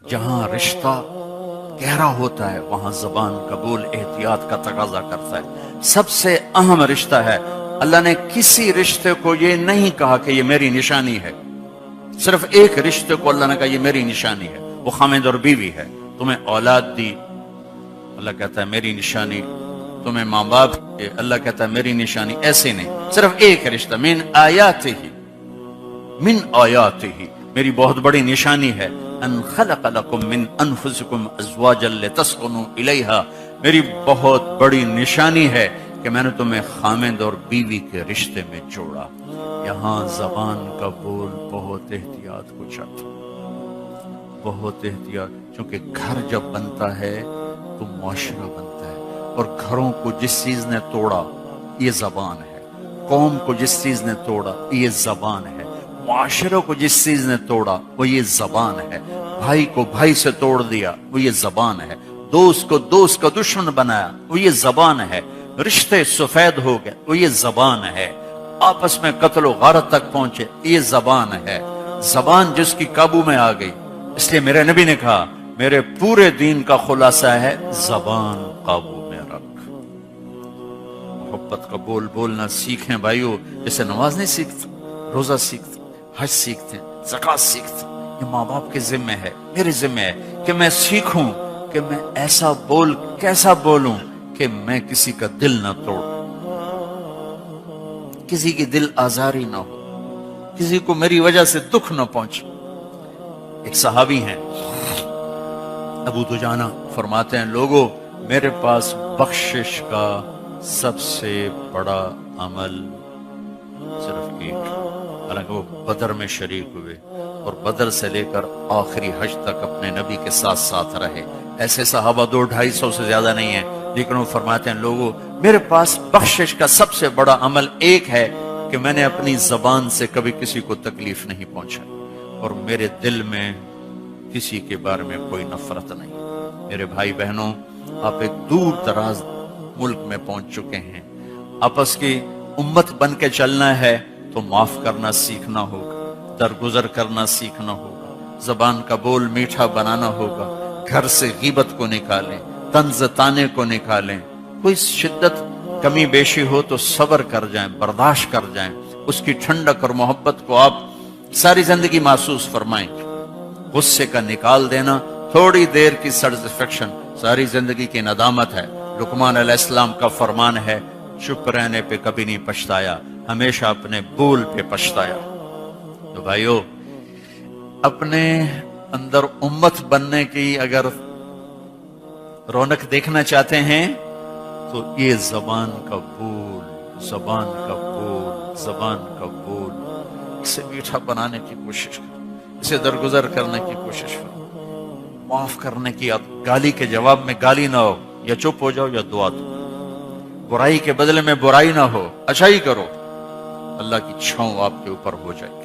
جہاں رشتہ گہرا ہوتا ہے وہاں زبان قبول احتیاط کا تقاضا کرتا ہے. سب سے اہم رشتہ ہے. اللہ نے کسی رشتے کو یہ نہیں کہا کہ یہ میری نشانی ہے. صرف ایک رشتے کو اللہ نے کہا یہ میری نشانی ہے، وہ خامد اور بیوی ہے. تمہیں اولاد دی، اللہ کہتا ہے میری نشانی. تمہیں ماں باپ دیے، اللہ کہتا ہے میری نشانی. ایسے نہیں، صرف ایک رشتہ. من آیاتہ، من آیاتہ، میری بہت بڑی نشانی ہے. ان خلق لکم من انفسکم ازواجا لتسکنوا الیہا، میری بہت بڑی نشانی ہے کہ میں نے تمہیں خامد اور بیوی کے رشتے میں جوڑا. یہاں زبان کا بول بہت احتیاط کو چاہتا، بہت احتیاط. چونکہ گھر جب بنتا ہے تو معاشرہ بنتا ہے، اور گھروں کو جس چیز نے توڑا یہ زبان ہے. قوم کو جس چیز نے توڑا یہ زبان ہے. معاشرے کو جس چیز نے توڑا وہ یہ زبان ہے. بھائی کو بھائی سے توڑ دیا وہ یہ زبان ہے. دوست کو دوست کا دشمن بنایا وہ یہ زبان ہے. رشتے سفید ہو گئے وہ یہ زبان ہے. آپس میں قتل و غارت تک پہنچے یہ زبان ہے. زبان جس کی قابو میں آ گئی، اس لیے میرے نبی نے کہا میرے پورے دین کا خلاصہ ہے زبان قابو میں رکھ. محبت کا بول بولنا سیکھیں بھائیو. جیسے نماز نہیں سیکھتے، روزہ سیکھتے، حج سیکھتے، زکوٰۃ سیکھتے. یہ ماں باپ کے ذمہ ہے، میرے ذمہ ہے کہ میں سیکھوں کہ میں ایسا بول کیسا بولوں کہ میں کسی کا دل نہ توڑوں، کسی کی دل آزاری نہ ہو، کسی کو میری وجہ سے دکھ نہ پہنچے. ایک صحابی ہیں ابو دجانہ، فرماتے ہیں لوگوں میرے پاس بخشش کا سب سے بڑا عمل صرف ایک. حالانکہ وہ بدر میں شریک ہوئے اور بدر سے لے کر آخری حج تک اپنے نبی کے ساتھ ساتھ رہے. ایسے صحابہ 200-250 سے زیادہ نہیں ہیں، لیکن وہ فرماتے ہیں لوگوں میرے پاس بخشش کا سب سے بڑا عمل ایک ہے کہ میں نے اپنی زبان سے کبھی کسی کو تکلیف نہیں پہنچائی، اور میرے دل میں کسی کے بارے میں کوئی نفرت نہیں. میرے بھائی بہنوں، آپ ایک دور دراز ملک میں پہنچ چکے ہیں. آپس کی امت بن کے چلنا ہے تو معاف کرنا سیکھنا ہوگا، درگزر کرنا سیکھنا ہوگا، زبان کا بول میٹھا بنانا ہوگا. گھر سے غیبت کو نکالیں، طنز طانے کو نکالیں. کوئی شدت کمی بیشی ہو تو صبر کر جائیں، برداشت کر جائیں. اس کی ٹھنڈک اور محبت کو آپ ساری زندگی محسوس فرمائیں. غصے کا نکال دینا تھوڑی دیر کی سیٹسفیکشن ساری زندگی کی ندامت ہے. لقمان علیہ السلام کا فرمان ہے چپ رہنے پہ کبھی نہیں پچھتایا، ہمیشہ اپنے بول پہ پچھتایا. تو بھائیو، اپنے اندر امت بننے کی اگر رونق دیکھنا چاہتے ہیں تو یہ زبان کا بول، زبان کا بول، زبان کا بول، اسے میٹھا بنانے کی کوشش کرو، اسے درگزر کرنے کی کوشش کرو. معاف کرنے کی، گالی کے جواب میں گالی نہ ہو، یا چپ ہو جاؤ یا دعا دو. برائی کے بدلے میں برائی نہ ہو، اچھائی کرو. اللہ کی چھاؤں آپ کے اوپر ہو جائے.